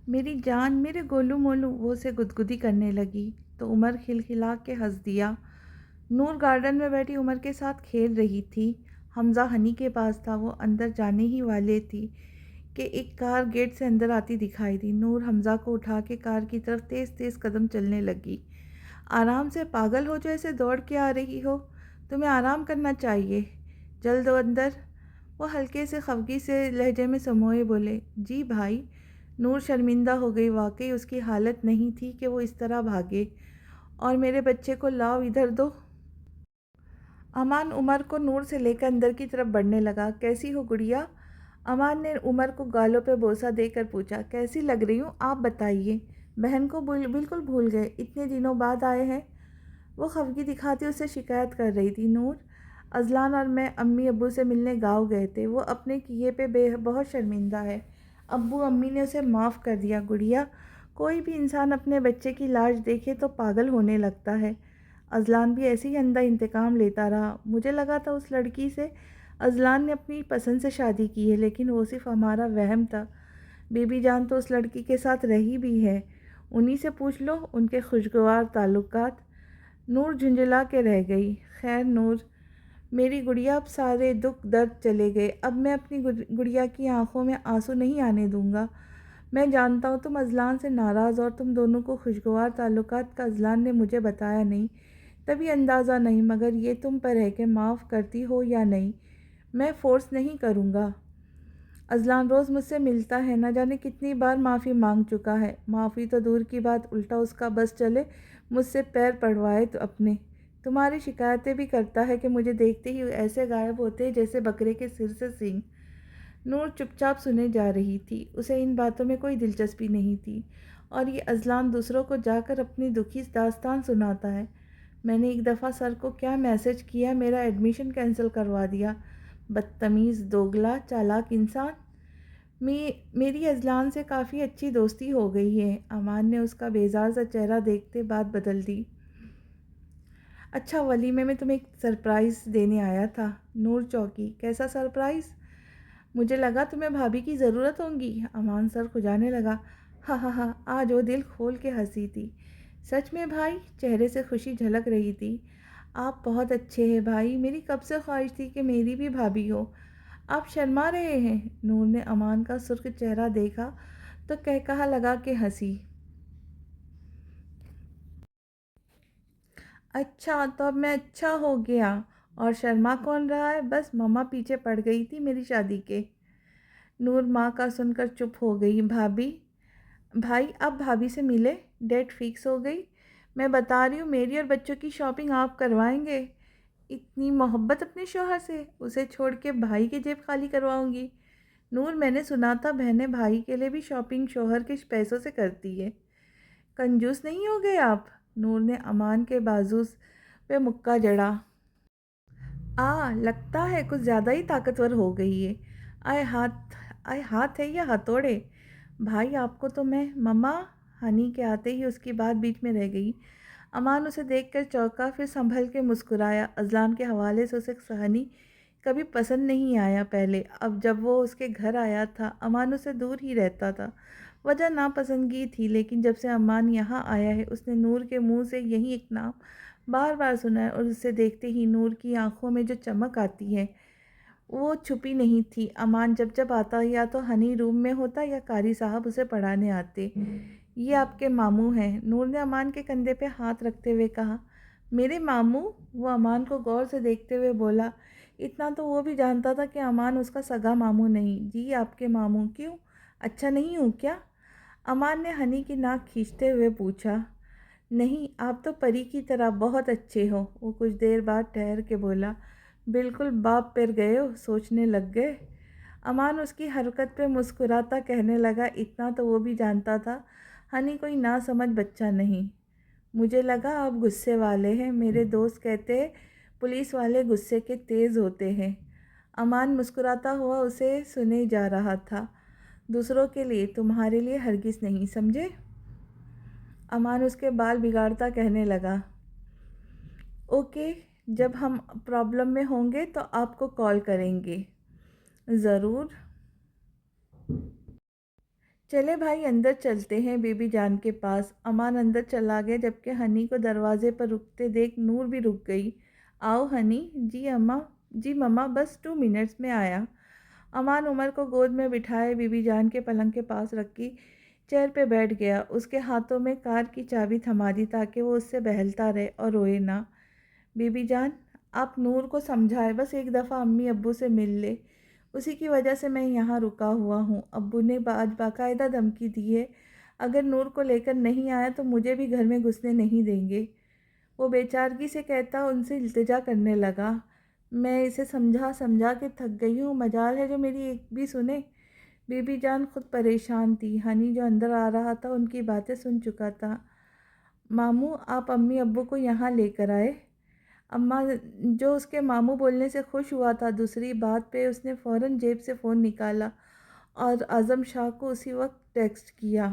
میری جان، میرے گولو مولو، وہ اسے گدگدی کرنے لگی تو عمر کھلکھلا کے ہنس دیا۔ نور گارڈن میں بیٹھی عمر کے ساتھ کھیل رہی تھی۔ حمزہ ہنی کے پاس تھا، وہ اندر جانے ہی والے تھی کہ ایک کار گیٹ سے اندر آتی دکھائی دی۔ نور حمزہ کو اٹھا کے کار کی طرف تیز تیز قدم چلنے لگی۔ آرام سے، پاگل ہو جو ایسے دوڑ کے آ رہی ہو؟ تمہیں آرام کرنا چاہیے، جلد و اندر۔ وہ ہلکے سے خفگی سے لہجے میں سموئے بولے۔ جی بھائی۔ نور شرمندہ ہو گئی، واقعی اس کی حالت نہیں تھی کہ وہ اس طرح بھاگے۔ اور میرے بچے کو لاؤ ادھر دو۔ امان عمر کو نور سے لے کر اندر کی طرف بڑھنے لگا۔ کیسی ہو گڑیا؟ امان نے عمر کو گالوں پہ بوسہ دے کر پوچھا۔ کیسی لگ رہی ہوں آپ بتائیے؟ بہن کو بالکل بھول گئے، اتنے دنوں بعد آئے ہیں۔ وہ خفگی دکھاتی اسے شکایت کر رہی تھی۔ نور، اذلان اور میں امی ابو سے ملنے گاؤں گئے تھے، وہ اپنے کیے پہ بہت شرمندہ ہے۔ ابو امی نے اسے معاف کر دیا۔ گڑیا، کوئی بھی انسان اپنے بچے کی لاش دیکھے تو پاگل ہونے لگتا ہے۔ اذلان بھی ایسے ہی اندھا انتقام لیتا رہا۔ مجھے لگا تھا اس لڑکی سے اذلان نے اپنی پسند سے شادی کی ہے، لیکن وہ صرف ہمارا وہم تھا۔ بی بی جان تو اس لڑکی کے ساتھ رہی بھی ہے، انہی سے پوچھ لو ان کے خوشگوار تعلقات۔ نور جھنجھلا کے رہ گئی۔ خیر نور، میری گڑیا، اب سارے دکھ درد چلے گئے، اب میں اپنی گڑیا کی آنکھوں میں آنسو نہیں آنے دوں گا۔ میں جانتا ہوں تم اذلان سے ناراض، اور تم دونوں کو خوشگوار تعلقات کا اذلان نے مجھے بتایا نہیں، تبھی اندازہ نہیں، مگر یہ تم پر ہے کہ معاف کرتی ہو یا نہیں۔ میں فورس نہیں کروں گا۔ اذلان روز مجھ سے ملتا ہے، نہ جانے کتنی بار معافی مانگ چکا ہے۔ معافی تو دور کی بات، الٹا اس کا بس چلے مجھ سے پیر پڑوائے تو اپنے۔ تمہاری شکایتیں بھی کرتا ہے کہ مجھے دیکھتے ہی ایسے غائب ہوتے جیسے بکرے کے سر سے سینگ۔ نور چپ چاپ سنے جا رہی تھی، اسے ان باتوں میں کوئی دلچسپی نہیں تھی۔ اور یہ اذلان دوسروں کو جا کر اپنی دکھی داستان سناتا ہے۔ میں نے ایک دفعہ سر کو کیا میسج کیا، میرا ایڈمیشن کینسل کروا دیا۔ بدتمیز، دوگلا، چالاک انسان۔ میری اذلان سے کافی اچھی دوستی ہو گئی ہے۔ امان نے اس کا بیزار سا چہرہ دیکھتے بات بدل دی۔ اچھا، ولیمے میں تمہیں ایک سرپرائز دینے آیا تھا۔ نور چوکی۔ کیسا سرپرائز؟ مجھے لگا تمہیں بھابھی کی ضرورت ہوگی۔ امان سر کھجانے لگا۔ ہاں ہاں ہاں، آج وہ دل کھول کے ہنسی تھی۔ سچ میں بھائی؟ چہرے سے خوشی جھلک رہی تھی۔ آپ بہت اچھے ہیں بھائی، میری کب سے خواہش تھی کہ میری بھی بھابھی ہو۔ آپ شرما رہے ہیں؟ نور نے امان کا سرخ چہرہ دیکھا تو قہقہہ لگا کے ہنسی۔ اچھا، تو اب میں اچھا ہو گیا؟ اور شرما کون رہا ہے؟ بس مما پیچھے پڑ گئی تھی میری شادی کے۔ نور ماں کا سن کر چپ ہو گئی۔ بھابھی؟ بھائی اب بھابھی سے ملے؟ ڈیٹ فکس ہو گئی؟ میں بتا رہی ہوں، میری اور بچوں کی شاپنگ آپ کروائیں گے؟ اتنی محبت اپنے شوہر سے؟ اسے چھوڑ کے بھائی کی جیب خالی کرواؤں گی؟ نور، میں نے سنا تھا بہنیں بھائی کے لیے بھی شاپنگ شوہر کے پیسوں سے کرتی ہے۔ کنجوس نہیں ہو گئے آپ؟ نور نے امان کے بازو پہ مکہ جڑا۔ لگتا ہے کچھ زیادہ ہی طاقتور ہو گئی ہے۔ ہاتھ ہے یا ہتھوڑے؟ بھائی آپ کو تو میں مما۔ ہنی کے آتے ہی اس کی بات بیچ میں رہ گئی۔ امان اسے دیکھ کر چونکا، پھر سنبھل کے مسکرایا۔ اذلان کے حوالے سے اسے ہنی کبھی پسند نہیں آیا پہلے، اب جب وہ اس کے گھر آیا تھا امان اسے دور ہی رہتا تھا۔ وجہ ناپسندگی تھی، لیکن جب سے امان یہاں آیا ہے اس نے نور کے منہ سے یہی ایک نام بار بار سنا ہے، اور اسے دیکھتے ہی نور کی آنکھوں میں جو چمک آتی ہے وہ چھپی نہیں تھی۔ امان جب جب آتا یا تو ہنی روم میں ہوتا یا قاری صاحب اسے پڑھانے آتے۔ یہ آپ کے ماموں ہیں؟ نور نے امان کے کندھے پہ ہاتھ رکھتے ہوئے کہا۔ میرے ماموں؟ وہ امان کو غور سے دیکھتے ہوئے بولا۔ اتنا تو وہ بھی جانتا تھا کہ امان اس کا سگا ماموں نہیں۔ جی آپ کے ماموں؟ کیوں، اچھا نہیں ہوں کیا؟ امان نے ہنی کی ناک کھینچتے ہوئے پوچھا۔ نہیں، آپ تو پری کی طرح بہت اچھے ہو۔ وہ کچھ دیر بعد ٹھہر کے بولا۔ بالکل باپ پر گئے ہو، سوچنے لگ گئے۔ امان اس کی حرکت پہ مسکراتا کہنے لگا۔ اتنا تو وہ بھی جانتا تھا ہنی کوئی ناسمجھ بچہ نہیں۔ مجھے لگا آپ غصے والے ہیں، میرے دوست کہتے ہیں پولیس والے غصے کے تیز ہوتے ہیں۔ امان مسکراتا ہوا اسے سنے جا رہا تھا۔ دوسروں کے لیے، تمہارے لیے ہرگز نہیں، سمجھے؟ امان اس کے بال بگاڑتا کہنے لگا۔ اوکے، جب ہم پرابلم میں ہوں گے تو آپ کو کال کریں گے۔ ضرور۔ چلے بھائی اندر چلتے ہیں بیبی جان کے پاس۔ امان اندر چلا گیا جبکہ ہنی کو دروازے پر رکتے دیکھ نور بھی رک گئی۔ آؤ ہنی۔ جی اماں، جی مما، بس 2 منٹس میں آیا۔ امان عمر کو گود میں بٹھائے بیبی جان کے پلنگ کے پاس رکھی چیئر پہ بیٹھ گیا۔ اس کے ہاتھوں میں کار کی چابی تھما دی تاکہ وہ اس سے بہلتا رہے اور روئے نہ۔ بیبی جان، آپ نور کو سمجھائے بس ایک دفعہ امی ابو سے مل لے، اسی کی وجہ سے میں یہاں رکا ہوا ہوں۔ ابو نے آج باقاعدہ دھمکی دی ہے، اگر نور کو لے کر نہیں آیا تو مجھے بھی گھر میں گھسنے نہیں دیں گے۔ وہ بے چارگی سے کہتا ان سے التجا کرنے لگا۔ میں اسے سمجھا سمجھا کے تھک گئی ہوں، مجال ہے جو میری ایک بھی سنے۔ بیبی جان خود پریشان تھی۔ ہنی جو اندر آ رہا تھا ان کی باتیں سن چکا تھا۔ ماموں، آپ امی ابو کو یہاں لے کر آئے؟ اماں جو اس کے ماموں بولنے سے خوش ہوا تھا، دوسری بات پہ اس نے فوراً جیب سے فون نکالا اور اعظم شاہ کو اسی وقت ٹیکسٹ کیا۔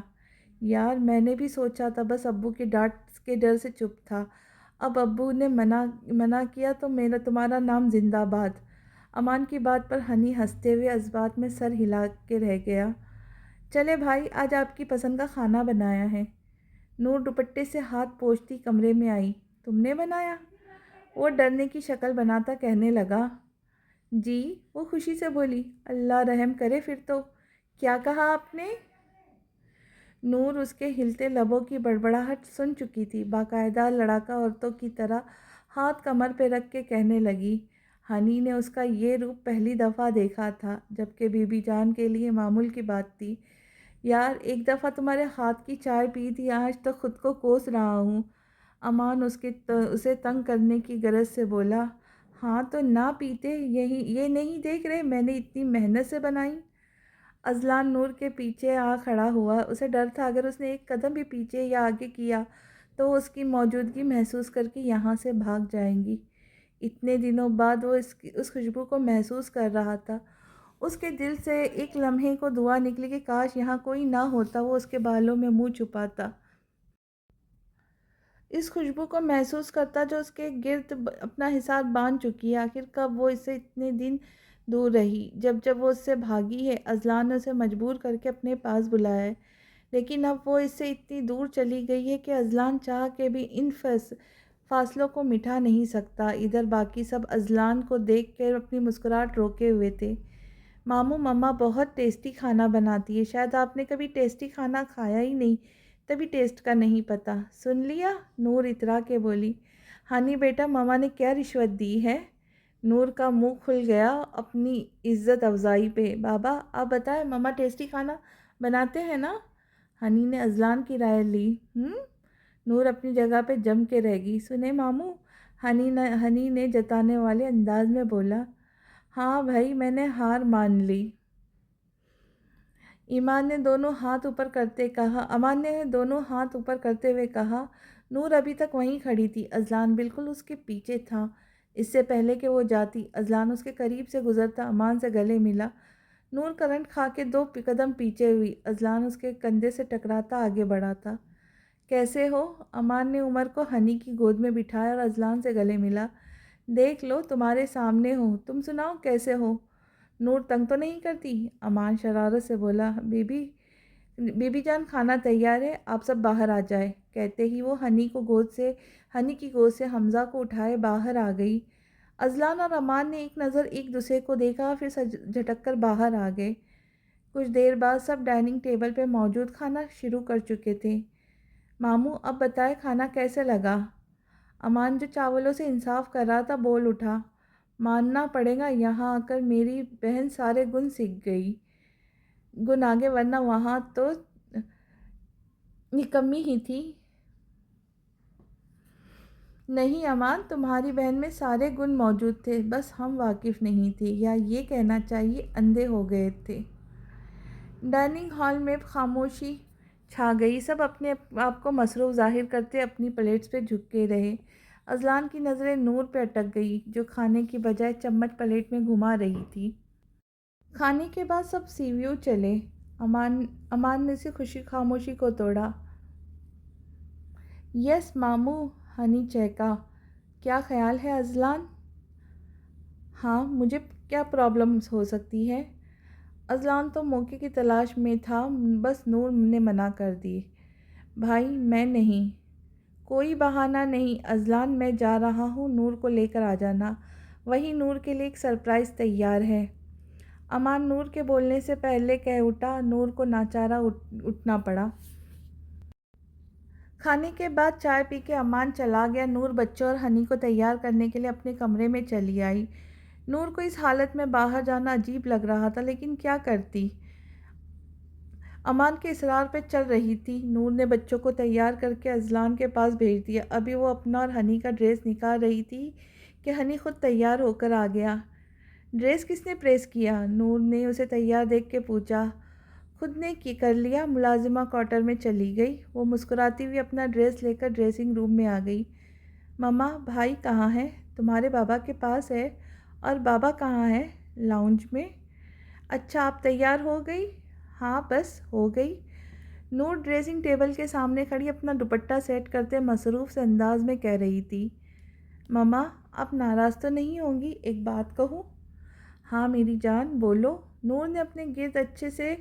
یار میں نے بھی سوچا تھا، بس ابو کی ڈانٹ کے ڈر سے چپ تھا۔ اب ابو نے منع کیا تو تمہارا نام زندہ باد۔ امان کی بات پر ہنی ہنستے ہوئے اثبات میں سر ہلا کے رہ گیا۔ چلے بھائی، آج آپ کی پسند کا کھانا بنایا ہے۔ نور دوپٹے سے ہاتھ پوچھتی کمرے میں آئی۔ تم نے بنایا؟ وہ ڈرنے کی شکل بناتا کہنے لگا۔ جی، وہ خوشی سے بولی۔ اللہ رحم کرے پھر تو۔ کیا کہا آپ نے؟ نور اس کے ہلتے لبوں کی بڑبڑاہٹ سن چکی تھی، باقاعدہ لڑاکا عورتوں کی طرح ہاتھ کمر پہ رکھ کے کہنے لگی۔ ہنی نے اس کا یہ روپ پہلی دفعہ دیکھا تھا، جبکہ بیبی جان کے لیے معمول کی بات تھی۔ یار ایک دفعہ تمہارے ہاتھ کی چائے پی تھی، آج تک خود کو کوس رہا ہوں۔ امان اسے تنگ کرنے کی غرض سے بولا۔ ہاں تو نہ پیتے، یہ نہیں دیکھ رہے میں نے اتنی محنت سے بنائی؟ اذلان نور کے پیچھے آ کھڑا ہوا۔ اسے ڈر تھا اگر اس نے ایک قدم بھی پیچھے یا آگے کیا تو وہ اس کی موجودگی محسوس کر کے یہاں سے بھاگ جائیں گی۔ اتنے دنوں بعد وہ اس خوشبو کو محسوس کر رہا تھا۔ اس کے دل سے ایک لمحے کو دعا نکلی کہ کاش یہاں کوئی نہ ہوتا، وہ اس کے بالوں میں منہ چھپاتا۔ اس خوشبو کو محسوس کرتا جو اس کے گرد اپنا حصار باندھ چکی ہے۔ آخر کب وہ اس سے اتنے دن دور رہی؟ جب وہ اس سے بھاگی ہے، اذلان نے اسے مجبور کر کے اپنے پاس بلایا ہے، لیکن اب وہ اس سے اتنی دور چلی گئی ہے کہ اذلان چاہ کے بھی ان فاصلوں کو مٹا نہیں سکتا۔ ادھر باقی سب اذلان کو دیکھ کر اپنی مسکراہٹ روکے ہوئے تھے۔ ماموں مما بہت ٹیسٹی کھانا بناتی ہے، شاید آپ نے کبھی ٹیسٹی کھانا کھایا ہی نہیں، تبھی ٹیسٹ کا نہیں پتہ۔ سن لیا؟ نور اترا کے بولی۔ ہانی بیٹا، مما نے کیا رشوت دی ہے؟ نور کا منہ کھل گیا اپنی عزت افزائی پہ۔ بابا آپ بتائیں، مما ٹیسٹی کھانا بناتے ہیں نا؟ ہنی نے اذلان کی رائے لی۔ نور اپنی جگہ پہ جم کے رہ گئی۔ سنے ماموں، ہنی نے جتانے والے انداز میں بولا۔ ہاں بھائی، میں نے ہار مان لی۔ امان نے دونوں ہاتھ اوپر کرتے ہوئے کہا۔ نور ابھی تک وہیں کھڑی تھی، اذلان بالکل اس کے پیچھے تھا۔ اس سے پہلے کہ وہ جاتی، اذلان اس کے قریب سے گزرتا امان سے گلے ملا۔ نور کرنٹ کھا کے 2 قدم پیچھے ہوئی، اذلان اس کے کندھے سے ٹکراتا آگے بڑھا تھا۔ کیسے ہو؟ امان نے عمر کو ہنی کی گود میں بٹھایا اور اذلان سے گلے ملا۔ دیکھ لو تمہارے سامنے ہوں، تم سناؤ کیسے ہو؟ نور تنگ تو نہیں کرتی؟ امان شرارت سے بولا۔ بیبی جان کھانا تیار ہے، آپ سب باہر آ جائے۔ کہتے ہی وہ ہنی کی گود سے حمزہ کو اٹھائے باہر آ گئی۔ اذلان اور امان نے ایک نظر ایک دوسرے کو دیکھا، پھر جھٹک کر باہر آ گئے۔ کچھ دیر بعد سب ڈائننگ ٹیبل پہ موجود کھانا شروع کر چکے تھے۔ ماموں اب بتائے کھانا کیسے لگا؟ امان جو چاولوں سے انصاف کر رہا تھا بول اٹھا۔ ماننا پڑے گا، یہاں آ کر میری بہن سارے گن سیکھ گئی۔ گن آگے ورنہ وہاں تو نکمی ہی تھی۔ نہیں امان، تمہاری بہن میں سارے گن موجود تھے، بس ہم واقف نہیں تھے، یا یہ کہنا چاہیے اندھے ہو گئے تھے۔ ڈائننگ ہال میں خاموشی چھا گئی، سب اپنے آپ کو مصروف ظاہر کرتے اپنی پلیٹس پہ جھکے رہے۔ اذلان کی نظریں نور پہ اٹک گئی، جو کھانے کی بجائے چمچ پلیٹ میں گھما رہی تھی۔ کھانے کے بعد سب سی ویو چلے۔ امان نے اسی خاموشی کو توڑا۔ یس ماموں، ہنی چہکا۔ کیا خیال ہے اذلان؟ ہاں، مجھے کیا پرابلم ہو سکتی ہے؟ اذلان تو موقع کی تلاش میں تھا، بس نور نے منع کر دی۔ بھائی میں نہیں، کوئی بہانہ نہیں اذلان، میں جا رہا ہوں، نور کو لے کر آ جانا، وہی نور کے لیے ایک سرپرائز تیار ہے۔ امان نور کے بولنے سے پہلے کہہ اٹھا، نور کو ناچارہ اٹھنا پڑا۔ کھانے کے بعد چائے پی کے امان چلا گیا۔ نور بچوں اور ہنی کو تیار کرنے کے لیے اپنے کمرے میں چلی آئی۔ نور کو اس حالت میں باہر جانا عجیب لگ رہا تھا، لیکن کیا کرتی، امان کے اصرار پہ چل رہی تھی۔ نور نے بچوں کو تیار کر کے اذلان کے پاس بھیج دیا۔ ابھی وہ اپنا اور ہنی کا ڈریس نکال رہی تھی کہ ہنی خود تیار ہو کر آ گیا۔ ڈریس کس نے پریس کیا؟ نور نے اسے تیار دیکھ کے پوچھا۔ خود نے کر لیا، ملازمہ کوارٹر میں چلی گئی۔ وہ مسکراتی ہوئی اپنا ڈریس لے کر ڈریسنگ روم میں آ گئی۔ مما بھائی کہاں ہے؟ تمہارے بابا کے پاس ہے۔ اور بابا کہاں ہے؟ لاؤنج میں۔ اچھا آپ تیار ہو گئی؟ ہاں بس ہو گئی۔ نور ڈریسنگ ٹیبل کے سامنے کھڑی اپنا دوپٹہ سیٹ کرتے مصروف سے انداز میں کہہ رہی تھی۔ مما آپ ناراض تو نہیں ہوں گی، ایک بات کہوں؟ ہاں میری جان بولو۔ نور نے اپنے گرد اچھے سے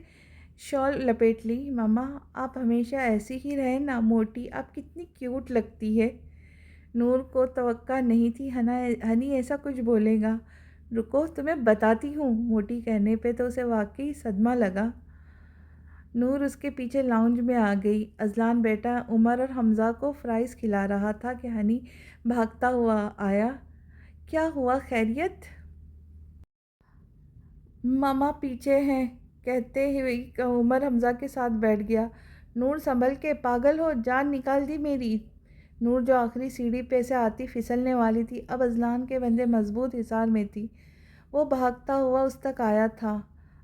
شال لپیٹ لی۔ مما آپ ہمیشہ ایسی ہی رہیں نا، موٹی، آپ کتنی کیوٹ لگتی ہے۔ نور کو توقع نہیں تھی ہنی ایسا کچھ بولے گا۔ رکو تمہیں بتاتی ہوں۔ موٹی کہنے پہ تو اسے واقعی صدمہ لگا۔ نور اس کے پیچھے لاؤنج میں آ گئی۔ اذلان بیٹا عمر اور حمزہ کو فرائز کھلا رہا تھا کہ ہنی بھاگتا ہوا آیا۔ کیا ہوا، خیریت؟ ماما پیچھے ہیں، کہتے ہوئے عمر حمزہ کے ساتھ بیٹھ گیا۔ نور سنبھل کے، پاگل ہو، جان نکال دی میری۔ نور جو آخری سیڑھی پہ سے آتی پھسلنے والی تھی، اب اذلان کے بندے مضبوط حصار میں تھی۔ وہ بھاگتا ہوا اس تک آیا تھا۔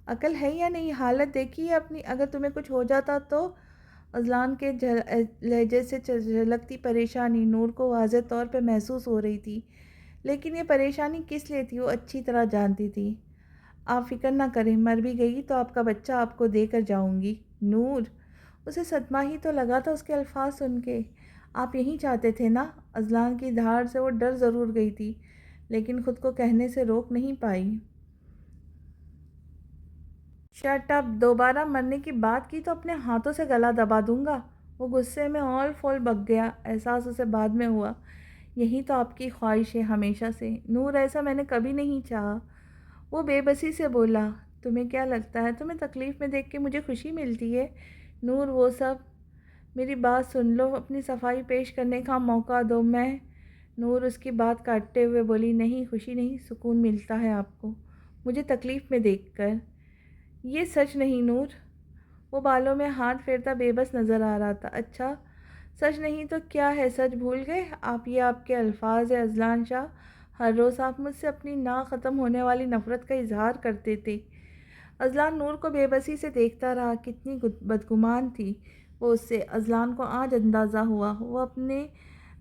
عقل ہے یا نہیں، حالت دیکھی ہے اپنی، اگر تمہیں کچھ ہو جاتا تو؟ اذلان کے لہجے سے جھلکتی پریشانی نور کو واضح طور پہ محسوس ہو رہی تھی، لیکن یہ پریشانی کس لیے تھی وہ اچھی طرح جانتی تھی۔ آپ فکر نہ کریں، مر بھی گئی تو آپ کا بچہ آپ کو دے کر جاؤں گی۔ نور، اسے صدمہ ہی تو لگا تھا اس کے الفاظ سن کے۔ آپ یہی چاہتے تھے نا؟ اذلان کی دھاڑ سے وہ ڈر ضرور گئی تھی، لیکن خود کو کہنے سے روک نہیں پائی۔ شٹ اپ، دوبارہ مرنے کی بات کی تو اپنے ہاتھوں سے گلا دبا دوں گا۔ وہ غصے میں اول فول بک گیا۔ احساس اسے بعد میں ہوا، یہی تو آپ کی خواہش ہے ہمیشہ سے۔ نور ایسا میں نے کبھی نہیں چاہا۔ وہ بے بسی سے بولا۔ تمہیں کیا لگتا ہے تمہیں تکلیف میں دیکھ کے مجھے خوشی ملتی ہے؟ نور وہ سب، میری بات سن لو، اپنی صفائی پیش کرنے کا موقع دو۔ میں نور اس کی بات کاٹتے ہوئے بولی، نہیں خوشی نہیں، سکون ملتا ہے آپ کو مجھے تکلیف میں دیکھ کر۔ یہ سچ نہیں نور۔ وہ بالوں میں ہاتھ پھیرتا بے بس نظر آ رہا تھا۔ اچھا سچ نہیں تو کیا ہے، سچ بھول گئے آپ؟ یہ آپ کے الفاظ ہیں اذلان شاہ، ہر روز آپ مجھ سے اپنی نا ختم ہونے والی نفرت کا اظہار کرتے تھے۔ اذلان نور کو بے بسی سے دیکھتا رہا، کتنی بدگمان تھی وہ اس سے۔ اذلان کو آج اندازہ ہوا وہ اپنے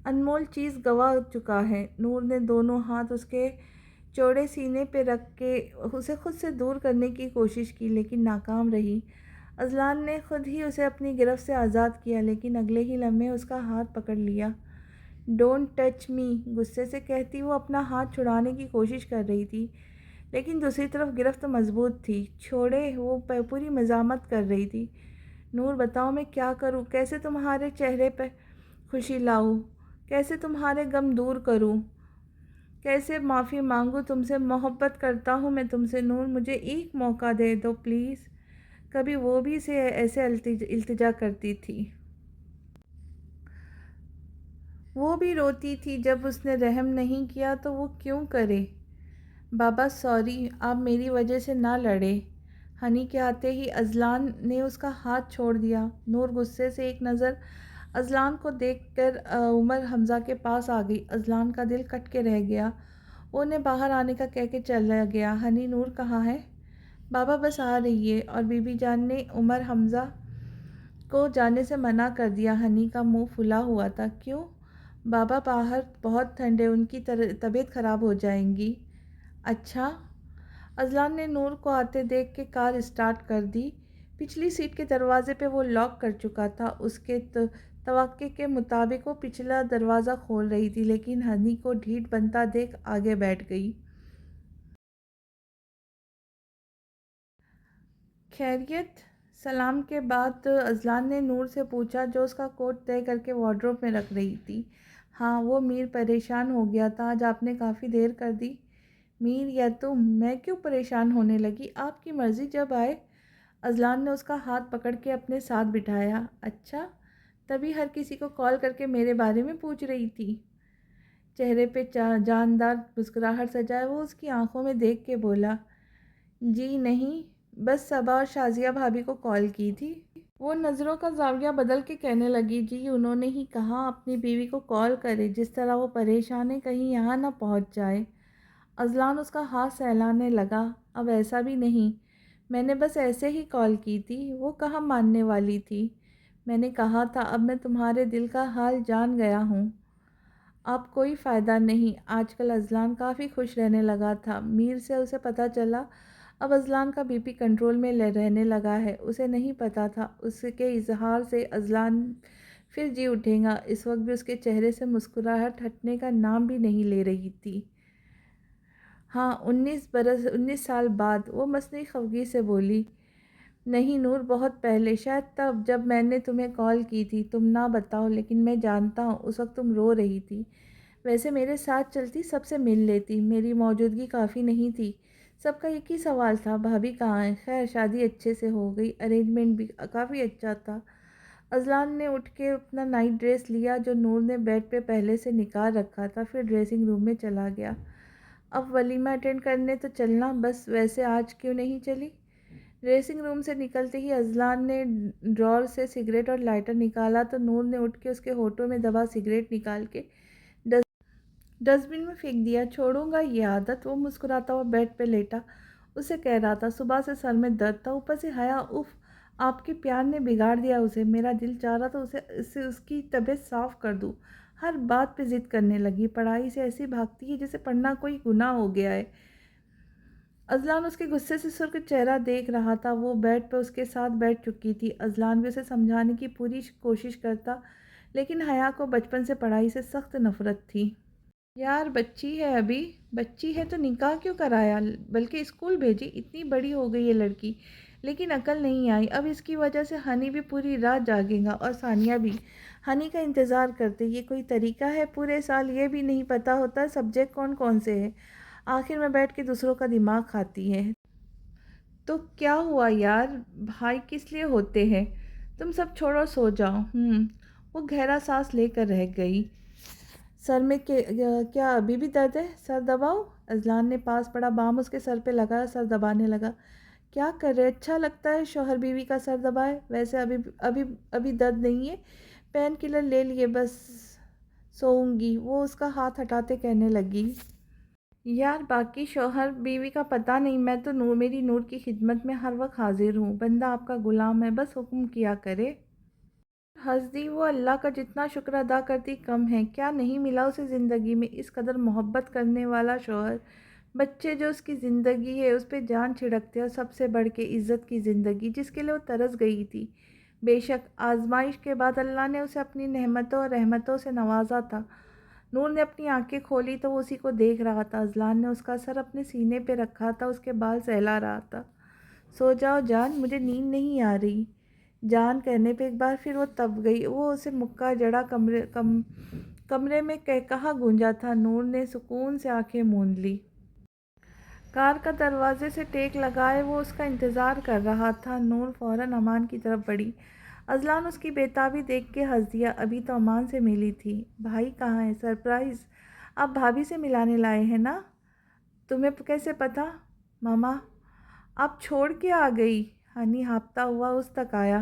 انمول چیز گنوا چکا ہے۔ نور نے دونوں ہاتھ اس کے چوڑے سینے پہ رکھ کے اسے خود سے دور کرنے کی کوشش کی، لیکن ناکام رہی۔ اذلان نے خود ہی اسے اپنی گرفت سے آزاد کیا، لیکن اگلے ہی لمحے اس کا ہاتھ پکڑ لیا۔ ڈونٹ ٹچ می، غصے سے کہتی وہ اپنا ہاتھ چھڑانے کی کوشش کر رہی تھی، لیکن دوسری طرف گرفت مضبوط تھی۔ چھوڑے، وہ پوری مزاحمت کر رہی تھی۔ نور بتاؤ میں کیا کروں، کیسے تمہارے چہرے پہ خوشی لاؤں، کیسے تمہارے غم دور کروں، کیسے معافی مانگوں؟ تم سے محبت کرتا ہوں میں تم سے نور، مجھے ایک موقع دے دو پلیز۔ کبھی وہ بھی اسے ایسے التجا کرتی تھی؟ وہ بھی روتی تھی جب اس نے رحم نہیں کیا تو وہ کیوں کرے؟ بابا سوری، آپ میری وجہ سے نہ لڑے۔ ہنی کے آتے ہی اذلان نے اس کا ہاتھ چھوڑ دیا۔ نور غصے سے ایک نظر اذلان کو دیکھ کر عمر حمزہ کے پاس آ گئی۔ اذلان کا دل کٹ کے رہ گیا۔ وہ انہیں باہر آنے کا کہہ کے چلا گیا۔ ہنی، نور کہاں ہے؟ بابا بس آ رہی ہے۔ اور بی بی جان نے عمر حمزہ کو جانے سے منع کر دیا۔ ہنی کا منہ پھلا ہوا تھا۔ کیوں؟ بابا باہر بہت ٹھنڈ ہے، ان کی طبیعت خراب ہو جائیں گی۔ اچھا۔ اذلان نے نور کو آتے دیکھ کے کار اسٹارٹ کر دی۔ پچھلی سیٹ کے دروازے پہ وہ لاک کر چکا تھا۔ اس کے توقع کے مطابق وہ پچھلا دروازہ کھول رہی تھی، لیکن ہنی کو ڈھیٹ بنتا دیکھ آگے بیٹھ گئی۔ خیریت؟ سلام کے بعد اذلان نے نور سے پوچھا جو اس کا کوٹ طے کر کے وارڈروب میں رکھ رہی تھی۔ ہاں، وہ میر پریشان ہو گیا تھا، آج آپ نے کافی دیر کر دی۔ میر یا تم؟ میں کیوں پریشان ہونے لگی؟ آپ کی مرضی، جب آئے۔ اذلان نے اس کا ہاتھ پکڑ کے اپنے ساتھ بٹھایا۔ اچھا، تبھی ہر کسی کو کال کر کے میرے بارے میں پوچھ رہی تھی؟ چہرے پہ جاندار مسکراہٹ سجائے وہ اس کی آنکھوں میں دیکھ کے بولا، جی نہیں، بس صبا اور شازیہ بھابھی کو کال کی تھی۔ وہ نظروں کا زاویہ بدل کے کہنے لگی، جی انہوں نے ہی کہا اپنی بیوی کو کال کرے، جس طرح وہ پریشان ہے کہیں یہاں نہ پہنچ جائے۔ اذلان اس کا ہاتھ سہلانے لگا، اب ایسا بھی نہیں، میں نے بس ایسے ہی کال کی تھی، وہ کہاں ماننے والی تھی۔ میں نے کہا تھا اب میں تمہارے دل کا حال جان گیا ہوں۔ اب کوئی فائدہ نہیں۔ آج کل اذلان کافی خوش رہنے لگا تھا۔ میر سے اسے پتہ چلا اب اذلان کا بی پی کنٹرول میں رہنے لگا ہے۔ اسے نہیں پتہ تھا اس کے اظہار سے اذلان پھر جی اٹھے گا۔ اس وقت بھی اس کے چہرے سے مسکراہٹ ہٹنے کا نام بھی نہیں لے رہی تھی۔ ہاں، 19 سال بعد، وہ مصنوعی خفگی سے بولی۔ نہیں نور، بہت پہلے، شاید تب جب میں نے تمہیں کال کی تھی۔ تم نہ بتاؤ، لیکن میں جانتا ہوں اس وقت تم رو رہی تھی۔ ویسے میرے ساتھ چلتی، سب سے مل لیتی، میری موجودگی کافی نہیں تھی۔ سب کا ایک ہی سوال تھا، بھابھی کہاں ہے؟ خیر، شادی اچھے سے ہو گئی، ارینجمنٹ بھی کافی اچھا تھا۔ اذلان نے اٹھ کے اپنا نائٹ ڈریس لیا جو نور نے بیڈ پہ پہلے سے نکال رکھا تھا، پھر ڈریسنگ روم میں چلا گیا۔ اب ولیمہ اٹینڈ کرنے تو چلنا، بس ویسے آج کیوں نہیں چلی؟ ڈریسنگ روم سے نکلتے ہی اذلان نے ڈرار سے سگریٹ اور لائٹر نکالا تو نور نے اٹھ کے اس کے ہونٹوں میں دبا سگریٹ نکال کے ڈسٹ بن میں پھینک دیا۔ چھوڑوں گا یہ عادت، وہ مسکراتا ہوا بیڈ پہ لیٹا اسے کہہ رہا تھا۔ صبح سے سر میں درد تھا، اوپر سے حیا، اف، آپ کے پیار نے بگاڑ دیا اسے۔ میرا دل چاہ رہا تھا اس کی طبیعت صاف کر دوں، ہر بات پہ ضد کرنے لگی، پڑھائی سے ایسی بھاگتی ہے جیسے پڑھنا کوئی گناہ ہو گیا ہے۔ اذلان اس کے غصے سے سرخ چہرہ دیکھ رہا تھا، وہ بیڈ پہ اس کے ساتھ بیٹھ چکی تھی۔ اذلان بھی اسے سمجھانے کی پوری کوشش کرتا، لیکن حیا کو بچپن سے پڑھائی سے سخت نفرت تھی۔ یار بچی ہے، ابھی بچی ہے تو نکاح کیوں کرایا، بلکہ اسکول بھیجی، اتنی بڑی ہو گئی ہے لڑکی، لیکن عقل نہیں آئی۔ اب اس کی وجہ سے ہنی بھی پوری رات جاگے گا اور ثانیہ بھی۔ ہنی کا انتظار کرتے، یہ کوئی طریقہ ہے؟ پورے سال یہ بھی نہیں پتہ ہوتا سبجیکٹ کون کون سے ہیں، آخر میں بیٹھ کے دوسروں کا دماغ کھاتی ہے۔ تو کیا ہوا یار، بھائی کس لیے ہوتے ہیں؟ تم سب چھوڑو، سو جاؤ۔ وہ گہرا سانس لے کر رہ گئی۔ سر میں کیا ابھی بھی درد ہے؟ سر دباؤ؟ اذلان نے پاس پڑا بام اس کے سر پہ لگایا، سر دبانے لگا۔ کیا کر رہے؟ اچھا لگتا ہے شوہر بیوی کا سر دبائے؟ ویسے ابھی درد نہیں ہے، پین کلر لے لیے، بس سوؤں گی، وہ اس کا ہاتھ ہٹاتے کہنے لگی۔ یار باقی شوہر بیوی کا پتہ نہیں، میں تو میری نور کی خدمت میں ہر وقت حاضر ہوں، بندہ آپ کا غلام ہے، بس حکم کیا کرے۔ ہنس دی وہ، اللہ کا جتنا شکر ادا کرتی کم ہے، کیا نہیں ملا اسے زندگی میں اس قدر محبت کرنے والا شوہر، بچے جو اس کی زندگی ہے اس پہ جان چھڑکتے، اور سب سے بڑھ کے عزت کی زندگی جس کے لیے وہ ترس گئی تھی۔ بے شک آزمائش کے بعد اللہ نے اسے اپنی نعمتوں اور رحمتوں سے نوازا تھا۔ نور نے اپنی آنکھیں کھولی تو وہ اسی کو دیکھ رہا تھا۔ اذلان نے اس کا سر اپنے سینے پہ رکھا تھا، اس کے بال سہلا رہا تھا۔ سو جاؤ جان، مجھے نیند نہیں آ رہی۔ جان کہنے پہ ایک بار پھر وہ تپ گئی، وہ اسے مکہ جڑا، کمرے میں کہا گونجا تھا۔ نور نے سکون سے آنکھیں موند لی۔ کار کا دروازے سے ٹیک لگائے وہ اس کا انتظار کر رہا تھا۔ نور فوراً امان کی طرف بڑھی۔ اذلان اس کی بےتابی دیکھ کے ہنس دیا، ابھی تو امان سے ملی تھی، بھائی کہاں ہے؟ سرپرائز، آپ بھابھی سے ملانے لائے ہیں نا؟ تمہیں کیسے پتہ؟ ماما آپ چھوڑ کے آ گئی؟ ہنی ہانپتا ہوا اس تک آیا۔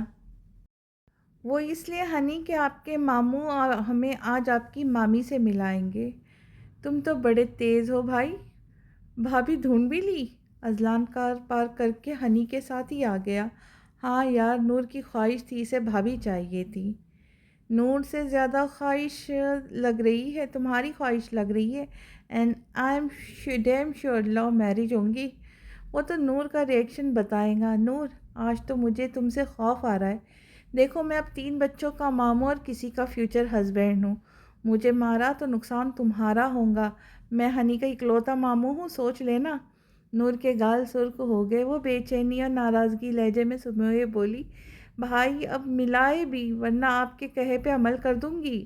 وہ اس لیے ہنی کہ آپ کے ماموں ہمیں آج آپ کی مامی سے ملائیں گے۔ تم تو بڑے تیز ہو بھائی، بھابھی ڈھونڈ بھی لی؟ اذلان کار پارک کر کے ہنی کے ساتھ ہی آ گیا۔ ہاں یار، نور کی خواہش تھی، اسے بھابھی چاہیے تھی۔ نور سے زیادہ خواہش لگ رہی ہے، تمہاری خواہش لگ رہی ہے، and I am damn sure love marriage ہوں گی۔ وہ تو نور کا ریئیکشن بتائے گا۔ نور، آج تو مجھے تم سے خوف آ رہا ہے، دیکھو میں اب 3 بچوں کا ماموں اور کسی کا فیوچر ہسبینڈ ہوں، مجھے مارا تو نقصان تمہارا ہوگا، میں ہنی کا اکلوتا ماموں ہوں، سوچ لینا۔ نور کے گال سرخ ہو گئے۔ وہ بے چینی اور ناراضگی لہجے میں سمجھے بولی، بھائی اب ملائے بھی ورنہ آپ کے کہے پہ عمل کر دوں گی۔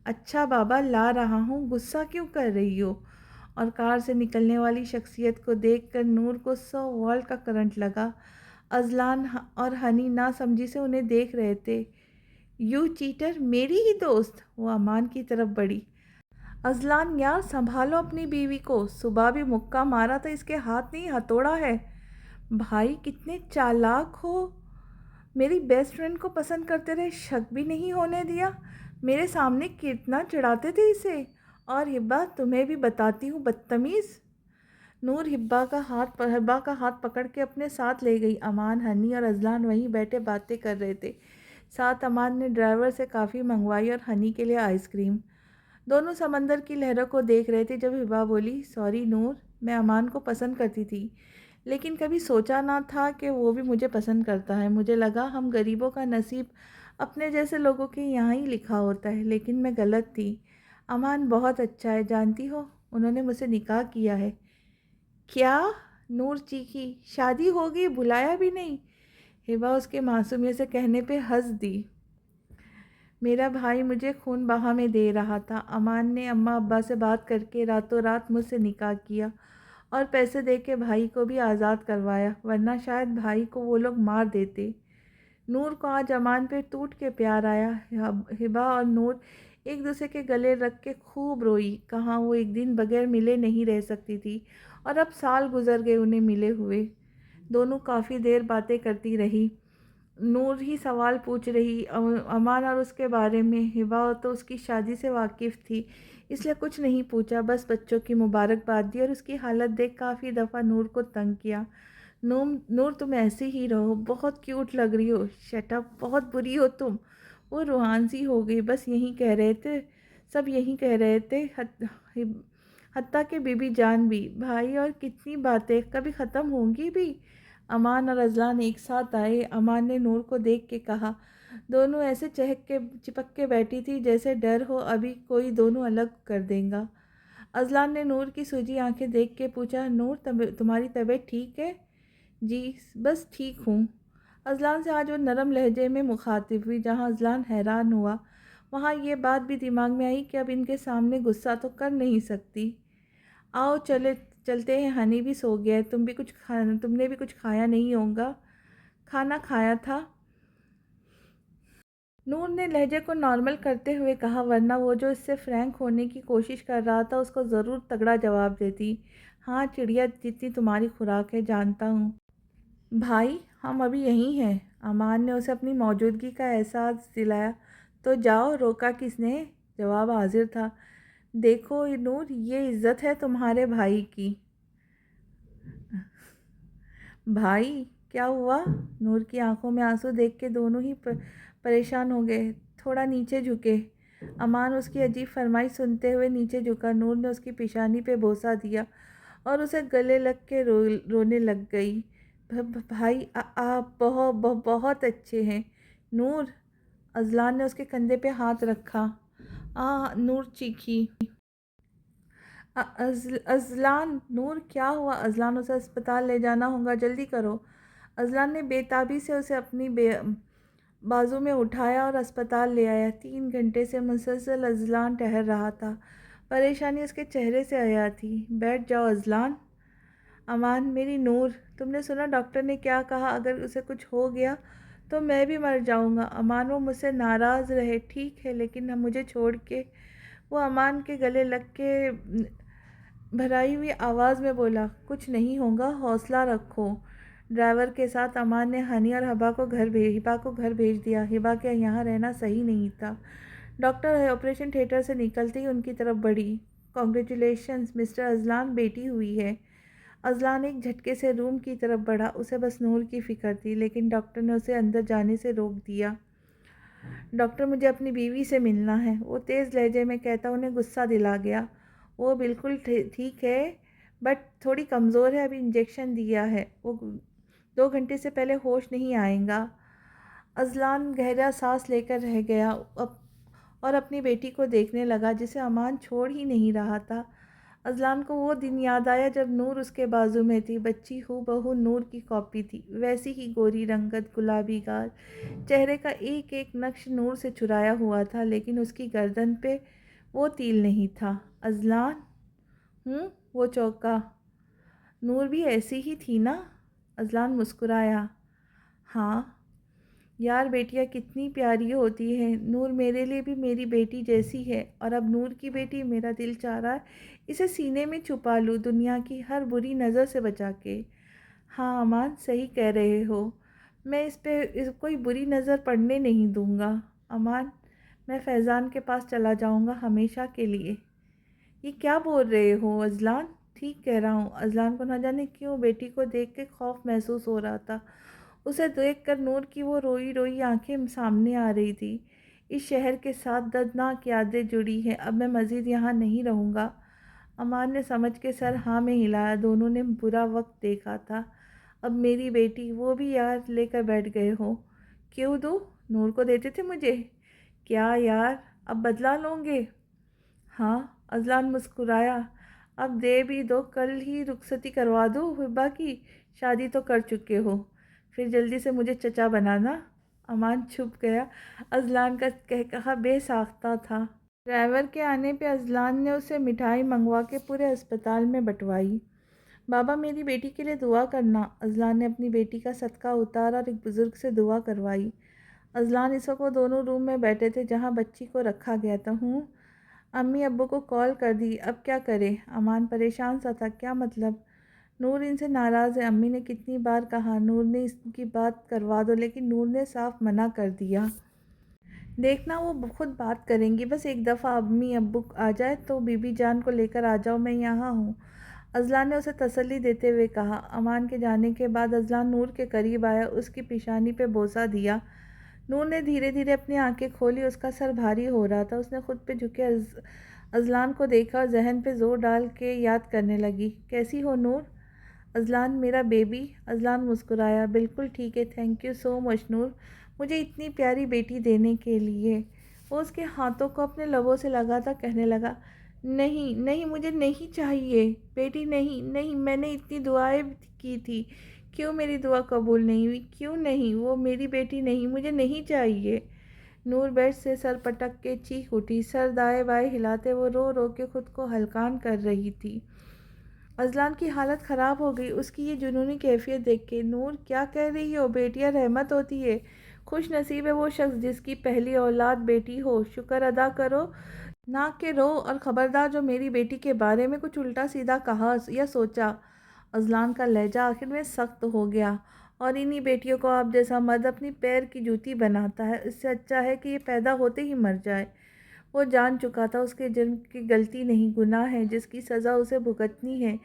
اچھا بابا لا رہا ہوں، غصہ کیوں کر رہی ہو؟ اور کار سے نکلنے والی شخصیت کو دیکھ کر نور کو 100 وولٹ کا کرنٹ لگا۔ اذلان اور ہنی نا سمجھی سے انہیں دیکھ رہے تھے۔ یو چیٹر، میری ہی دوست! وہ امان کی طرف بڑھی۔ اذلان یار سنبھالو اپنی بیوی کو، صبح بھی مکہ مارا تو اس کے ہاتھ نہیں ہتھوڑا ہے۔ بھائی کتنے چالاک ہو، میری بیسٹ فرینڈ کو پسند کرتے رہے، شک بھی نہیں ہونے دیا۔ میرے سامنے کتنا چڑھاتے تھے اسے۔ اور ہبا تمہیں بھی بتاتی ہوں بدتمیز۔ نور ہبا کا ہاتھ پکڑ کے اپنے ساتھ لے گئی۔ امان، ہنی اور اذلان وہیں بیٹھے باتیں کر رہے تھے۔ ساتھ امان نے ڈرائیور سے کافی منگوائی اور ہنی کے لیے آئس کریم۔ دونوں سمندر کی لہروں کو دیکھ رہے تھے جب ہبا بولی، سوری نور، میں امان کو پسند کرتی تھی لیکن کبھی سوچا نہ تھا کہ وہ بھی مجھے پسند کرتا ہے۔ مجھے لگا ہم غریبوں کا نصیب اپنے جیسے لوگوں کے یہاں ہی لکھا ہوتا ہے، لیکن میں غلط تھی۔ امان بہت اچھا ہے، جانتی ہو انہوں نے مجھ سے نکاح کیا ہے۔ کیا؟ نور چیخی، شادی ہوگی، بلایا بھی نہیں؟ ہبا اس کے معصومیت سے کہنے پہ ہنس دی۔ میرا بھائی مجھے خون بہا میں دے رہا تھا۔ امان نے اماں ابا سے بات کر کے راتوں رات مجھ سے نکاح کیا اور پیسے دے کے بھائی کو بھی آزاد کروایا، ورنہ شاید بھائی کو وہ لوگ مار دیتے۔ نور کو آج امان پہ ٹوٹ کے پیار آیا۔ ہبا اور نور ایک دوسرے کے گلے رکھ کے خوب روئی۔ کہاں وہ ایک دن بغیر ملے نہیں رہ سکتی تھی، اور اب سال گزر گئے انہیں ملے ہوئے۔ دونوں کافی دیر باتیں کرتی رہی۔ نور ہی سوال پوچھ رہی امان اور اس کے بارے میں۔ ہبا تو اس کی شادی سے واقف تھی، اس لیے کچھ نہیں پوچھا، بس بچوں کی مبارکباد دی اور اس کی حالت دیکھ کافی دفعہ نور کو تنگ کیا۔ نور تم ایسی ہی رہو، بہت کیوٹ لگ رہی ہو۔ شٹ اپ، بہت بری ہو تم۔ وہ روحان سی ہو گئی۔ بس یہی کہہ رہے تھے، سب یہی کہہ رہے تھے، حتیٰ کہ بی بی جان بھی۔ بھائی اور کتنی باتیں کبھی ختم ہوں گی بھی؟ امان اور اذلان ایک ساتھ آئے۔ امان نے نور کو دیکھ کے کہا، دونوں ایسے چپک کے بیٹھی تھی جیسے ڈر ہو ابھی کوئی دونوں الگ کر دے گا۔ اذلان نے نور کی سوجی آنکھیں دیکھ کے پوچھا، نور تمہاری طبیعت ٹھیک ہے؟ جی بس ٹھیک ہوں۔ اذلان سے آج وہ نرم لہجے میں مخاطب ہوئی۔ جہاں اذلان حیران ہوا وہاں یہ بات بھی دماغ میں آئی کہ اب ان کے سامنے غصہ تو کر نہیں سکتی۔ آؤ چلتے ہیں، ہنی بھی سو گیا ہے، تم نے بھی کچھ کھایا نہیں ہوگا؟ کھانا کھایا تھا، نور نے لہجے کو نارمل کرتے ہوئے کہا، ورنہ وہ جو اس سے فرینک ہونے کی کوشش کر رہا تھا اس کو ضرور تگڑا جواب دیتی۔ ہاں چڑیا جتنی تمہاری خوراک ہے، جانتا ہوں۔ بھائی ہم ابھی یہیں ہیں۔ امان نے اسے اپنی موجودگی کا احساس دلایا۔ تو جاؤ، روکا کس نے؟ جواب حاضر تھا، دیکھو نور، یہ عزت ہے تمہارے بھائی کی۔ بھائی کیا ہوا؟ نور کی آنکھوں میں آنسو دیکھ کے دونوں ہی پریشان ہو گئے، تھوڑا نیچے جھکے۔ امان اس کی عجیب فرمائش سنتے ہوئے نیچے جھکا۔ نور نے اس کی پیشانی پہ بوسہ دیا اور اسے گلے لگ کے رونے لگ گئی۔ بھائی آپ بہت اچھے ہیں نور۔ اذلان نے اس کے کندھے پہ ہاتھ رکھا۔ نور چیخی۔ اذلان، نور کیا ہوا؟ اذلان، اسے اسپتال لے جانا ہوگا، جلدی کرو۔ اذلان نے بے تابی سے اسے اپنی بازو میں اٹھایا اور اسپتال لے آیا۔ 3 گھنٹے سے مسلسل اذلان ٹہر رہا تھا، پریشانی اس کے چہرے سے عیاں تھی۔ بیٹھ جاؤ اذلان۔ امان، میری نور، تم نے سنا ڈاکٹر نے کیا کہا؟ اگر اسے کچھ ہو گیا تو میں بھی مر جاؤں گا۔ امان، وہ مجھ سے ناراض رہے، ٹھیک ہے، لیکن مجھے چھوڑ کے۔ وہ امان کے گلے لگ کے بھرائی ہوئی آواز میں بولا، کچھ نہیں ہوگا، حوصلہ رکھو۔ ڈرائیور کے ساتھ امان نے ہنی اور ہبا کو گھر بھیج دیا۔ ہبا کے یہاں رہنا صحیح نہیں تھا۔ ڈاکٹر آپریشن تھیٹر سے نکلتے ہی ان کی طرف بڑھی۔ کنگریچولیشنز مسٹر اذلان، بیٹی ہوئی ہے۔ اذلان ایک جھٹکے سے روم کی طرف بڑھا۔ اسے بس نور کی فکر تھی، لیکن ڈاکٹر نے اسے اندر جانے سے روک دیا۔ ڈاکٹر، مجھے اپنی بیوی سے ملنا ہے، وہ تیز لہجے میں کہتا انہیں غصہ دلا گیا۔ وہ بالکل ٹھیک ہے، بٹ تھوڑی کمزور ہے، ابھی انجیکشن دیا ہے، وہ 2 گھنٹے سے پہلے ہوش نہیں آئے گا۔ اذلان گہرا سانس لے کر رہ گیا اور اپنی بیٹی کو دیکھنے لگا جسے امان چھوڑ ہی نہیں رہا تھا۔ اذلان کو وہ دن یاد آیا جب نور اس کے بازو میں تھی۔ بچی ہو بہو نور کی کاپی تھی، ویسی ہی گوری رنگت، گلابی گال، چہرے کا ایک ایک نقش نور سے چرایا ہوا تھا، لیکن اس کی گردن پہ وہ تیل نہیں تھا۔ اذلان وہ چوکا۔ نور بھی ایسی ہی تھی نا؟ اذلان مسکرایا۔ ہاں یار، بیٹیاں کتنی پیاری ہوتی ہیں۔ نور میرے لیے بھی میری بیٹی جیسی ہے، اور اب نور کی بیٹی، میرا دل چاہ رہا ہے اسے سینے میں چھپا لوں، دنیا کی ہر بری نظر سے بچا کے۔ ہاں امان، صحیح کہہ رہے ہو، میں اس پہ کوئی بری نظر پڑنے نہیں دوں گا۔ امان، میں فیضان کے پاس چلا جاؤں گا ہمیشہ کے لیے۔ یہ کیا بول رہے ہو اذلان؟ ٹھیک کہہ رہا ہوں۔ اذلان کو نہ جانے کیوں بیٹی کو دیکھ کے خوف محسوس ہو رہا تھا۔ اسے دیکھ کر نور کی وہ روئی روئی آنکھیں سامنے آ رہی تھی۔ اس شہر کے ساتھ دردناک یادیں جڑی ہیں، اب میں مزید یہاں نہیں رہوں گا۔ امان نے سمجھ کے سر ہاں میں ہلایا۔ دونوں نے برا وقت دیکھا تھا۔ اب میری بیٹی، وہ بھی یار لے کر بیٹھ گئے ہو۔ کیوں دوں؟ نور کو دیتے تھے مجھے۔ کیا یار، اب بدلا لوں گے؟ ہاں، اذلان مسکرایا۔ اب دے بھی دو، کل ہی رخصتی کروا دو حبا کی، شادی تو کر چکے ہو، پھر جلدی سے مجھے چچا بنانا۔ امان چھپ گیا۔ اذلان کا کہا بے ساختہ تھا۔ ڈرائیور کے آنے پہ اذلان نے اسے مٹھائی منگوا کے پورے ہسپتال میں بٹوائی۔ بابا میری بیٹی کے لیے دعا کرنا۔ اذلان نے اپنی بیٹی کا صدقہ اتارا اور ایک بزرگ سے دعا کروائی۔ اذلان اس وقت وہ دونوں روم میں بیٹھے تھے جہاں بچی کو رکھا گیا تھا۔ امی ابو کو کال کر دی، اب کیا کرے؟ امان پریشان سا تھا۔ کیا مطلب؟ نور ان سے ناراض ہے، امی نے کتنی بار کہا نور نے اس کی بات کروا دو، لیکن نور نے صاف منع کر دیا۔ دیکھنا وہ خود بات کریں گی، بس ایک دفعہ امی ابو آ جائے تو بی بی جان کو لے کر آ جاؤ، میں یہاں ہوں، اذلان نے اسے تسلی دیتے ہوئے کہا۔ امان کے جانے کے بعد اذلان نور کے قریب آیا، اس کی پیشانی پہ بوسہ دیا۔ نور نے دھیرے دھیرے اپنی آنکھیں کھولی، اس کا سر بھاری ہو رہا تھا۔ اس نے خود پہ جھکے اذلان کو دیکھا اور ذہن پہ زور ڈال کے یاد کرنے لگی۔ کیسی ہو نور؟ اذلان میرا بیبی۔ اذلان مسکرایا۔ بالکل ٹھیک ہے، تھینک یو سو مچ نور، مجھے اتنی پیاری بیٹی دینے کے لیے۔ وہ اس کے ہاتھوں کو اپنے لبوں سے لگاتا کہنے لگا، نہیں نہیں، مجھے نہیں چاہیے بیٹی، نہیں نہیں، میں نے اتنی دعائیں کی تھی، کیوں میری دعا قبول نہیں ہوئی؟ کیوں نہیں؟ وہ میری بیٹی نہیں، مجھے نہیں چاہیے۔ نور بیڈ سے سر پٹک کے چیخ اٹھی۔ سر دائیں بائیں ہلاتے وہ رو رو کے خود کو ہلکان کر رہی تھی۔ اذلان کی حالت خراب ہو گئی اس کی یہ جنونی کیفیت دیکھ کے۔ نور کیا کہہ رہی ہو؟ بیٹیاں رحمت ہوتی ہے، خوش نصیب ہے وہ شخص جس کی پہلی اولاد بیٹی ہو، شکر ادا کرو، نہ کہ رو، اور خبردار جو میری بیٹی کے بارے میں کچھ الٹا سیدھا کہا یا سوچا۔ اذلان کا لہجہ آخر میں سخت ہو گیا۔ اور انہی بیٹیوں کو آپ جیسا مرد اپنی پیر کی جوتی بناتا ہے، اس سے اچھا ہے کہ یہ پیدا ہوتے ہی مر جائے۔ وہ جان چکا تھا اس کے جرم کی غلطی نہیں، گناہ ہے جس کی سزا اسے بھگتنی ہے،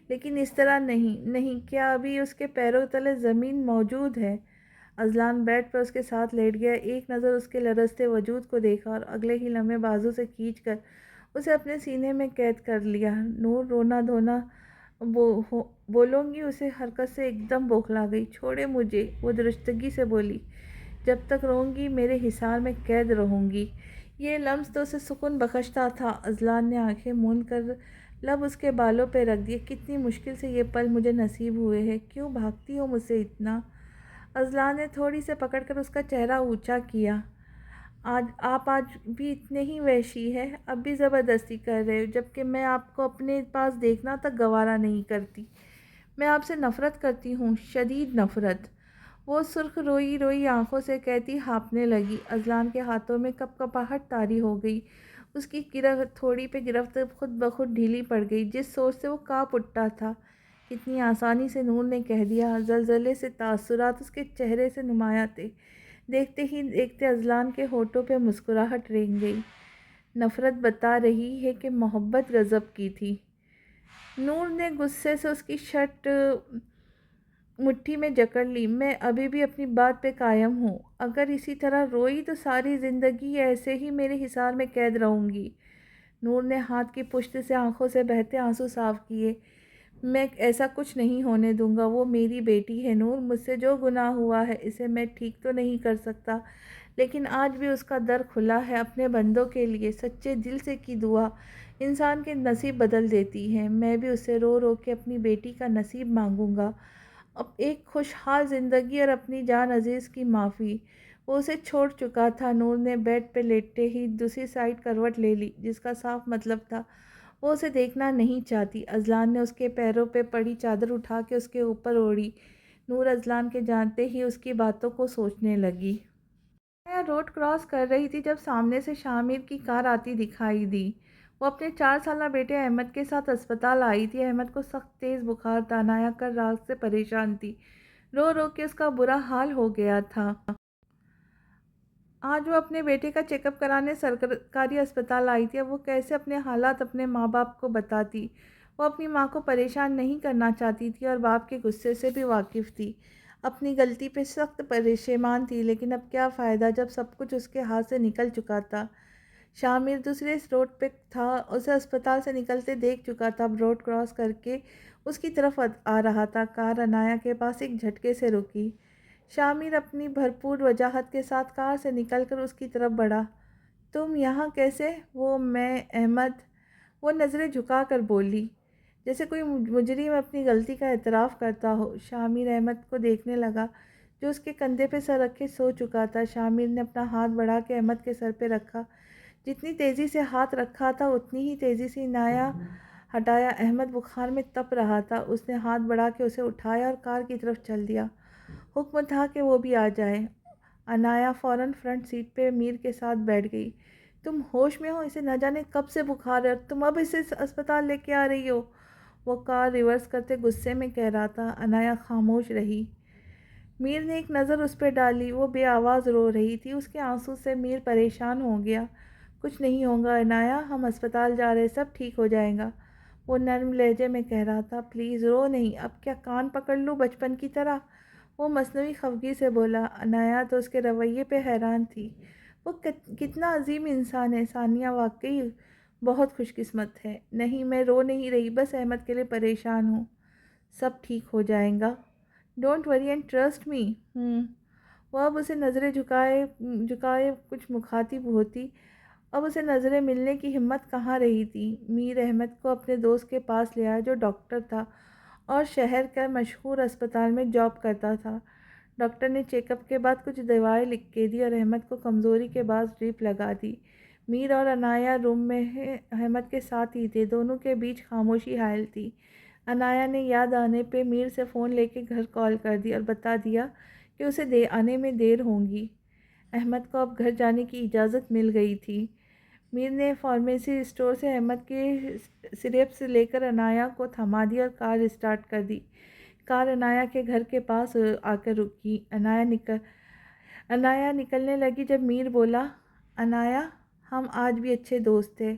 لیکن اس طرح نہیں، نہیں، کیا ابھی اس کے پیروں تلے زمین موجود ہے؟ اذلان بیڈ پر اس کے ساتھ لیٹ گیا، ایک نظر اس کے لرزتے وجود کو دیکھا اور اگلے ہی لمحے بازو سے کھینچ کر اسے اپنے سینے میں قید کر لیا۔ نور رونا دھونا بولوں گی اسے حرکت سے ایک دم بوکھلا گئی۔ چھوڑے مجھے، وہ درستگی سے بولی، جب تک رہوں گی میرے حصار میں قید رہوں گی۔ یہ لمس تو اسے سکون بخشتا تھا۔ اذلان نے آنکھیں موند کر لب اس کے بالوں پہ رکھ دیے۔ کتنی مشکل سے یہ پل مجھے نصیب ہوئے ہیں، کیوں بھاگتی ہو مجھ سے اتنا؟ اذلان نے تھوڑی سے پکڑ کر اس کا چہرہ اونچا کیا۔ آپ آج بھی اتنے ہی وحشی ہیں، اب بھی زبردستی کر رہے ہو، جبکہ میں آپ کو اپنے پاس دیکھنا تک گوارا نہیں کرتی۔ میں آپ سے نفرت کرتی ہوں، شدید نفرت، وہ سرخ روئی روئی آنکھوں سے کہتی ہانپنے لگی۔ اذلان کے ہاتھوں میں کپ کپاہٹ طاری ہو گئی، اس کی تھوڑی پہ گرفت خود بخود ڈھیلی پڑ گئی، جس سوچ سے وہ کانپ اٹھا تھا۔ کتنی آسانی سے نور نے کہہ دیا۔ زلزلے سے تاثرات اس کے چہرے سے نمایاں تھے۔ دیکھتے ہی دیکھتے اذلان کے ہونٹوں پہ مسکراہٹ رنگ گئی۔ نفرت بتا رہی ہے کہ محبت غضب کی تھی۔ نور نے غصے سے اس کی شرٹ مٹھی میں جکڑ لی۔ میں ابھی بھی اپنی بات پہ قائم ہوں، اگر اسی طرح روئی تو ساری زندگی ایسے ہی میرے حصار میں قید رہوں گی۔ نور نے ہاتھ کی پشت سے آنکھوں سے بہتے آنسو صاف کیے۔ میں ایسا کچھ نہیں ہونے دوں گا، وہ میری بیٹی ہے نور، مجھ سے جو گناہ ہوا ہے اسے میں ٹھیک تو نہیں کر سکتا، لیکن آج بھی اس کا در کھلا ہے اپنے بندوں کے لیے۔ سچے دل سے کی دعا انسان کے نصیب بدل دیتی ہے۔ میں بھی اسے رو رو کے اپنی بیٹی کا نصیب مانگوں گا، اب ایک خوشحال زندگی اور اپنی جان عزیز کی معافی۔ وہ اسے چھوڑ چکا تھا۔ نور نے بیڈ پہ لیٹتے ہی دوسری سائڈ کروٹ لے لی، جس کا صاف مطلب تھا وہ اسے دیکھنا نہیں چاہتی۔ اذلان نے اس کے پیروں پہ پڑی چادر اٹھا کے اس کے اوپر اوڑھی۔ نور اذلان کے جانتے ہی اس کی باتوں کو سوچنے لگی۔ میں روڈ کراس کر رہی تھی جب سامنے سے شامر کی کار آتی دکھائی دی۔ وہ اپنے 4 سالہ بیٹے احمد کے ساتھ اسپتال آئی تھی۔ احمد کو سخت تیز بخار تھا۔ عنایہ کل رات سے پریشان تھی، رو رو کے اس کا برا حال ہو گیا تھا۔ آج وہ اپنے بیٹے کا چیک اپ کرانے سرکاری اسپتال آئی تھی۔ اب وہ کیسے اپنے حالات اپنے ماں باپ کو بتاتی؟ وہ اپنی ماں کو پریشان نہیں کرنا چاہتی تھی اور باپ کے غصے سے بھی واقف تھی۔ اپنی غلطی پہ سخت پریشان تھی، لیکن اب کیا فائدہ جب سب کچھ اس کے ہاتھ سے نکل چکا تھا۔ شامر دوسرے روڈ پہ تھا، اسے اسپتال سے نکلتے دیکھ چکا تھا، اب روڈ کراس کر کے اس کی طرف آ رہا تھا۔ کار عنایہ کے پاس ایک جھٹکے سے رکی۔ شامر اپنی بھرپور وضاحت کے ساتھ کار سے نکل کر اس کی طرف بڑھا۔ تم یہاں کیسے؟ میں احمد، وہ نظریں جھکا کر بولی، جیسے کوئی مجرم اپنی غلطی کا اعتراف کرتا ہو۔ شامر احمد کو دیکھنے لگا جو اس کے کندھے پہ سر رکھے سو چکا تھا۔ شامر نے اپنا ہاتھ بڑھا کے احمد کے سر پہ رکھا۔ جتنی تیزی سے ہاتھ رکھا تھا اتنی ہی تیزی سے عنایہ ہٹایا۔ احمد بخار میں تپ رہا تھا۔ اس نے ہاتھ بڑھا کے اسے اٹھایا اور کار کی طرف چل دیا۔ حکم تھا کہ وہ بھی آ جائے۔ عنایہ فوراً فرنٹ سیٹ پہ میر کے ساتھ بیٹھ گئی۔ تم ہوش میں ہو؟ اسے نہ جانے کب سے بخار ہے اور تم اب اسے اسپتال لے کے آ رہی ہو؟ وہ کار ریورس کرتے غصے میں کہہ رہا تھا۔ عنایہ خاموش رہی۔ میر نے ایک نظر اس پہ ڈالی، وہ بے آواز رو رہی تھی۔ اس کے آنسوں سے میر پریشان ہو گیا۔ کچھ نہیں ہوگا عنایہ، ہم اسپتال جا رہے، سب ٹھیک ہو جائے گا، وہ نرم لہجے میں کہہ رہا تھا۔ پلیز رو نہیں، اب کیا کان پکڑ لوں بچپن کی طرح؟ وہ مصنوعی خفگی سے بولا۔ عنایہ تو اس کے رویے پہ حیران تھی۔ وہ کتنا عظیم انسان ہے، ثانیہ واقعی بہت خوش قسمت ہے۔ نہیں، میں رو نہیں رہی، بس احمد کے لیے پریشان ہوں۔ سب ٹھیک ہو جائے گا، don't worry and trust me. وہ اب اسے نظریں جھکائے کچھ مخاطب ہوتی، اب اسے نظریں ملنے کی ہمت کہاں رہی تھی۔ میر احمد کو اپنے دوست کے پاس لے آیا جو ڈاکٹر تھا اور شہر کے مشہور اسپتال میں جاب کرتا تھا۔ ڈاکٹر نے چیک اپ کے بعد کچھ دوائیں لکھ کے دی اور احمد کو کمزوری کے بعد ڈرپ لگا دی۔ میر اور عنایہ روم میں احمد کے ساتھ ہی تھے، دونوں کے بیچ خاموشی حائل تھی۔ عنایہ نے یاد آنے پہ میر سے فون لے کے گھر کال کر دی اور بتا دیا کہ اسے آنے میں دیر ہوگی۔ احمد کو اب گھر جانے کی اجازت مل گئی تھی۔ میر نے فارمیسی اسٹور سے احمد کے سرپس لے کر عنایہ کو تھما دی اور کار اسٹارٹ کر دی۔ کار عنایہ کے گھر کے پاس آ کر رکی۔ عنایہ نکلنے لگی جب میر بولا، عنایہ ہم آج بھی اچھے دوست تھے،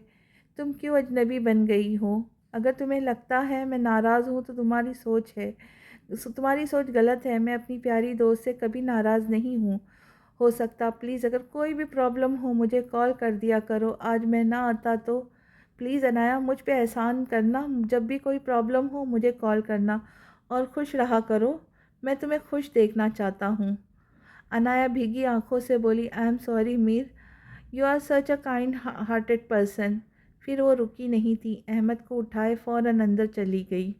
تم کیوں اجنبی بن گئی ہو؟ اگر تمہیں لگتا ہے میں ناراض ہوں تو تمہاری سوچ غلط ہے۔ میں اپنی پیاری دوست سے کبھی ناراض نہیں ہو سکتا۔ پلیز اگر کوئی بھی پرابلم ہو مجھے کال کر دیا کرو۔ آج میں نہ آتا تو پلیز عنایہ مجھ پہ احسان کرنا، جب بھی کوئی پرابلم ہو مجھے کال کرنا اور خوش رہا کرو، میں تمہیں خوش دیکھنا چاہتا ہوں۔ عنایہ بھیگی آنکھوں سے بولی، I am sorry Mir, you are such a kind hearted person. پھر وہ رکی نہیں تھی، احمد کو اٹھائے فوراً اندر چلی گئی۔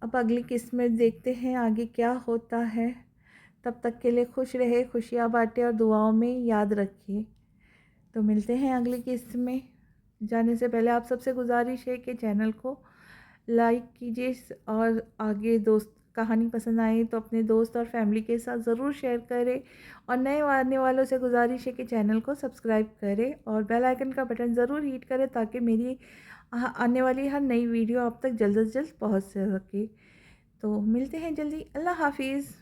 اب اگلی قسط میں دیکھتے ہیں آگے کیا ہوتا ہے۔ تب تک کے لیے خوش رہے، خوشیاں بانٹے اور دعاؤں میں یاد رکھیے۔ تو ملتے ہیں اگلی قسط میں۔ جانے سے پہلے آپ سب سے گزارش ہے کہ چینل کو لائک کیجیے اور آگے کہانی پسند آئی تو اپنے دوست اور فیملی کے ساتھ ضرور شیئر کریں، اور نئے آنے والوں سے گزارش ہے کہ چینل کو سبسکرائب کریں اور بیل آئیکن کا بٹن ضرور ہٹ کریں تاکہ میری آنے والی ہر نئی ویڈیو آپ تک جلد از جلد پہنچ سکے۔ تو ملتے ہیں جلدی، اللہ حافظ۔